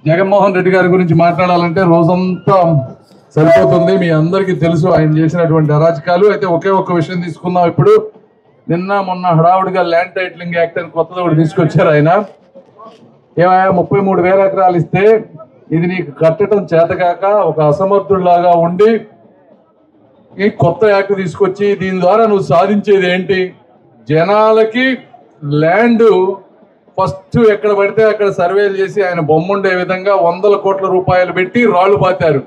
జగన్మోహన్ రెడ్డి గారి గురించి మాట్లాడాలంటే రోజంతా సరిపోతుంది. మీ అందరికీ తెలుసు ఆయన చేసినటువంటి అరాచకాలు. అయితే ఒకే ఒక్క విషయం తీసుకుందాం. ఇప్పుడు నిన్న మొన్న హడావుడిగా ల్యాండ్ టైటిలింగ్ యాక్ట్ అని కొత్తది ఒకటి తీసుకొచ్చారు ఆయన. ఏమయ్యా 33,000 ఎకరాలు ఇస్తే ఇది నీకు కట్టడం చేతకాక ఒక అసమర్థుడిలాగా ఉండి ఈ కొత్త యాక్ట్ తీసుకొచ్చి దీని ద్వారా నువ్వు సాధించేది ఏంటి? జనాలకి ల్యాండ్ ఫస్ట్ ఎక్కడ పడితే అక్కడ సర్వేలు చేసి ఆయన బొమ్ముండే విధంగా 100 కోట్ల రూపాయలు పెట్టి రాళ్లు పాతారు.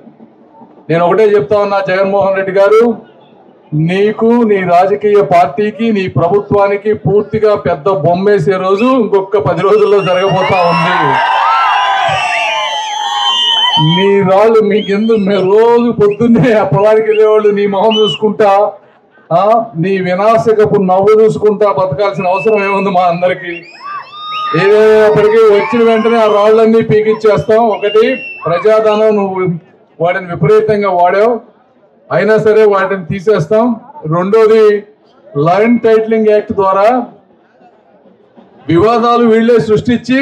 నేను ఒకటే చెప్తా ఉన్నా, జగన్మోహన్ రెడ్డి గారు, నీకు నీ రాజకీయ పార్టీకి నీ ప్రభుత్వానికి పూర్తిగా పెద్ద బొమ్మేసే రోజు ఇంకొక 10 రోజుల్లో జరగబోతా ఉంది. నీ రాళ్ళు మీకెందుకు? రోజు పొద్దున్నే ఆ పొలానికి వెళ్ళేవాళ్ళు నీ మొహం చూసుకుంటా, నీ వినాశకపు నవ్వు చూసుకుంటా బతకాల్సిన అవసరం ఏముంది మా అందరికి? ఏదైనప్పటికీ వచ్చిన వెంటనే ఆ రాళ్లన్నీ పీకిచ్చేస్తాం. ఒకటి, ప్రజాధనం నువ్వు వాటిని విపరీతంగా వాడావు, అయినా సరే వాటిని తీసేస్తాం. రెండోది, ల్యాండ్ టైటిలింగ్ యాక్ట్ ద్వారా వివాదాలు వీళ్లే సృష్టించి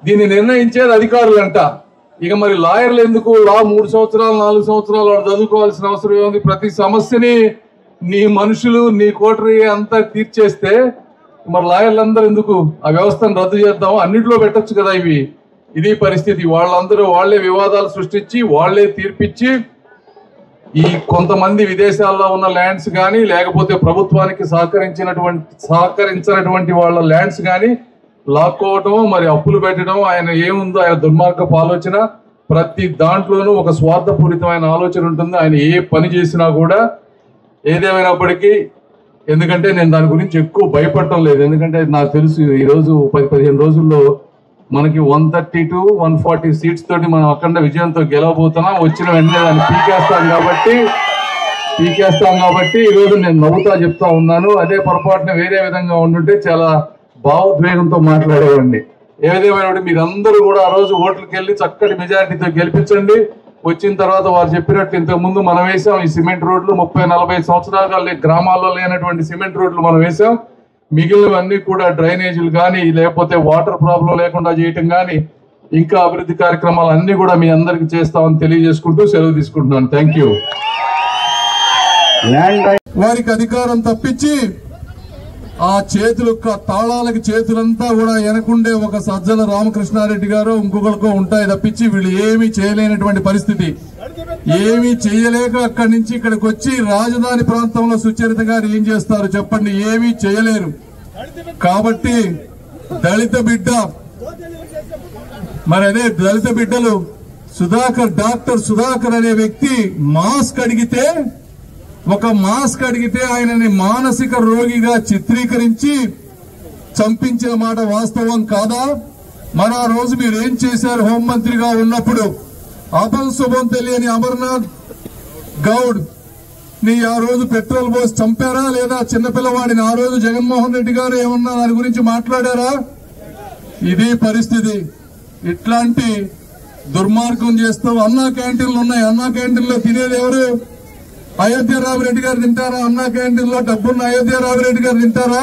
దీన్ని నిర్ణయించేది అధికారులంట. ఇక మరి లాయర్లు ఎందుకు? లా 3 సంవత్సరాలు 4 సంవత్సరాలు వాడు చదువుకోవాల్సిన అవసరం ఏముంది? ప్రతి సమస్యని నీ మనుషులు నీ కోటరీ అంతా తీర్చేస్తే మరి లాయర్లందరూ ఎందుకు? ఆ వ్యవస్థను రద్దు చేద్దాం, అన్నింటిలో పెట్టచ్చు కదా. ఇది పరిస్థితి. వాళ్ళందరూ వాళ్లే వివాదాలు సృష్టించి వాళ్లే తీర్పిచ్చి ఈ కొంతమంది విదేశాల్లో ఉన్న ల్యాండ్స్ కానీ లేకపోతే ప్రభుత్వానికి సహకరించినటువంటి వాళ్ళ ల్యాండ్స్ కానీ లాక్కోవటం, మరి అప్పులు పెట్టడం. ఆయన ఏముందో ఆయన దుర్మార్గపు ఆలోచన. ప్రతి దాంట్లోనూ ఒక స్వార్థపూరితమైన ఆలోచన ఉంటుంది. ఆయన ఏ పని చేసినా కూడా. ఏదేమైనప్పటికీ, ఎందుకంటే నేను దాని గురించి ఎక్కువ భయపడటం లేదు. ఎందుకంటే నాకు తెలుసు ఈరోజు 10-15 రోజుల్లో మనకి 130 to 140 సీట్స్ తోటి మనం అఖండ విజయంతో గెలవబోతున్నాం. వచ్చిన వెంటనే దాన్ని పీకేస్తాం కాబట్టి ఈరోజు నేను నవ్వుతా చెప్తా ఉన్నాను. అదే పొరపాటున వేరే విధంగా ఉండుంటే చాలా భావోద్వేగంతో మాట్లాడేవాడిని. ఏదేమైనా మీరందరూ కూడా ఆ రోజు ఓట్లకు వెళ్ళి చక్కటి మెజారిటీతో గెలిపించండి. వచ్చిన తర్వాత వారు చెప్పినట్టు ఇంతకు ముందు మనం వేసాం ఈ సిమెంట్ రోడ్లు. 30-40 సంవత్సరాలుగా గ్రామాల్లో లేనటువంటి సిమెంట్ రోడ్లు మనం వేసాం. మిగిలినవన్నీ కూడా డ్రైనేజీలు కానీ లేకపోతే వాటర్ ప్రాబ్లం లేకుండా చేయటం కానీ ఇంకా అభివృద్ధి కార్యక్రమాలు అన్ని కూడా మీ అందరికి చేస్తామని తెలియజేసుకుంటూ సెలవు తీసుకుంటున్నాను. Thank you. వారికి అధికారం తప్పించి ఆ చేతులు తాళాలకి చేతులంతా కూడా వెనకుండే ఒక సజ్జల రామకృష్ణారెడ్డి గారు ఇంకొకరికో ఉంటాయి తప్పించి వీళ్ళు ఏమీ చేయలేనటువంటి పరిస్థితి. ఏమీ చేయలేక అక్కడి నుంచి ఇక్కడికి వచ్చి రాజధాని ప్రాంతంలో సుచరిత గారు ఏం చేస్తారు చెప్పండి? ఏమీ చేయలేరు. కాబట్టి దళిత బిడ్డ, మరి అదే దళిత బిడ్డలు డాక్టర్ సుధాకర్ అనే వ్యక్తి ఒక మాస్క్ అడిగితే ఆయనని మానసిక రోగిగా చిత్రీకరించి చంపించిన మాట వాస్తవం కాదా? మన ఆ రోజు మీరేం చేశారు? హోంమంత్రిగా ఉన్నప్పుడు అపశుభం తెలియని అమర్నాథ్ గౌడ్ ని ఆ రోజు పెట్రోల్ పోసి చంపారా లేదా? చిన్నపిల్లవాడిని ఆ రోజు జగన్మోహన్ రెడ్డి గారు ఏమన్నా దాని గురించి మాట్లాడారా? ఇది పరిస్థితి. ఇట్లాంటి దుర్మార్గం చేస్తూ అన్నా క్యాంటీన్లు ఉన్నాయి. అన్నా క్యాంటీన్లో తినేది ఎవరు? అయోధ్య రామిరెడ్డి గారు తింటారా? అన్నా క్యాంటీన్లో డబ్బున్న అయోధ్య రామిరెడ్డి గారు తింటారా?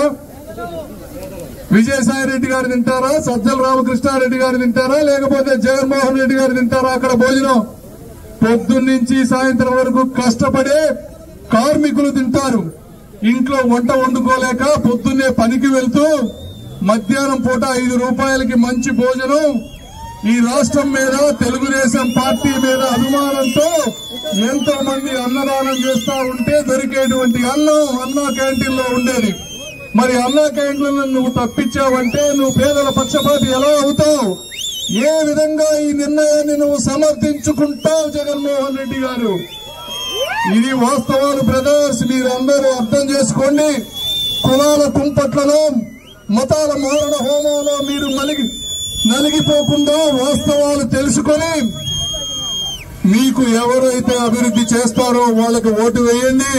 విజయసాయి రెడ్డి గారు తింటారా? సజ్జల రామకృష్ణారెడ్డి గారు తింటారా? లేకపోతే జగన్మోహన్ రెడ్డి గారు తింటారా? అక్కడ భోజనం పొద్దున్నుంచి సాయంత్రం వరకు కష్టపడే కార్మికులు తింటారు. ఇంట్లో వంట వండుకోలేక పొద్దున్నే పనికి వెళ్తూ మధ్యాహ్నం పూట 5 రూపాయలకి మంచి భోజనం. ఈ రాష్ట్రం మీద తెలుగుదేశం పార్టీ మీద అభిమానంతో ఎంతో మంది అన్నదానం చేస్తా ఉంటే దొరికేటువంటి అన్నం అన్నా క్యాంటీన్ లో ఉండేది. మరి అన్నా క్యాంటీన్లను నువ్వు తప్పించావంటే నువ్వు పేదల పక్షపాతి ఎలా అవుతావు? ఏ విధంగా ఈ నిర్ణయాన్ని నువ్వు సమర్థించుకుంటావు జగన్మోహన్ రెడ్డి గారు? ఇది వాస్తవాలు బ్రదర్స్, మీరందరూ అర్థం చేసుకోండి. కులాల కుంపట్లలో మతాల మారణ హోమంలో మీరు నలిగిపోకుండా వాస్తవాలు తెలుసుకొని మీకు ఎవరైతే అభివృద్ధి చేస్తారో వాళ్ళకి ఓటు వేయండి.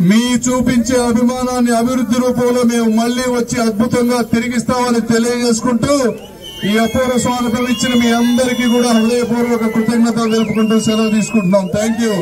మీ చూపించే అభిమానాన్ని అభివృద్ధి రూపంలో మేము మళ్లీ వచ్చి అద్భుతంగా తిరిగిస్తామని తెలియజేసుకుంటూ ఈ అపూర్వ స్వాగతం ఇచ్చిన మీ అందరికీ కూడా హృదయపూర్వక కృతజ్ఞతలు తెలుపుకుంటూ సెలవు తీసుకుంటున్నాం. Thank you.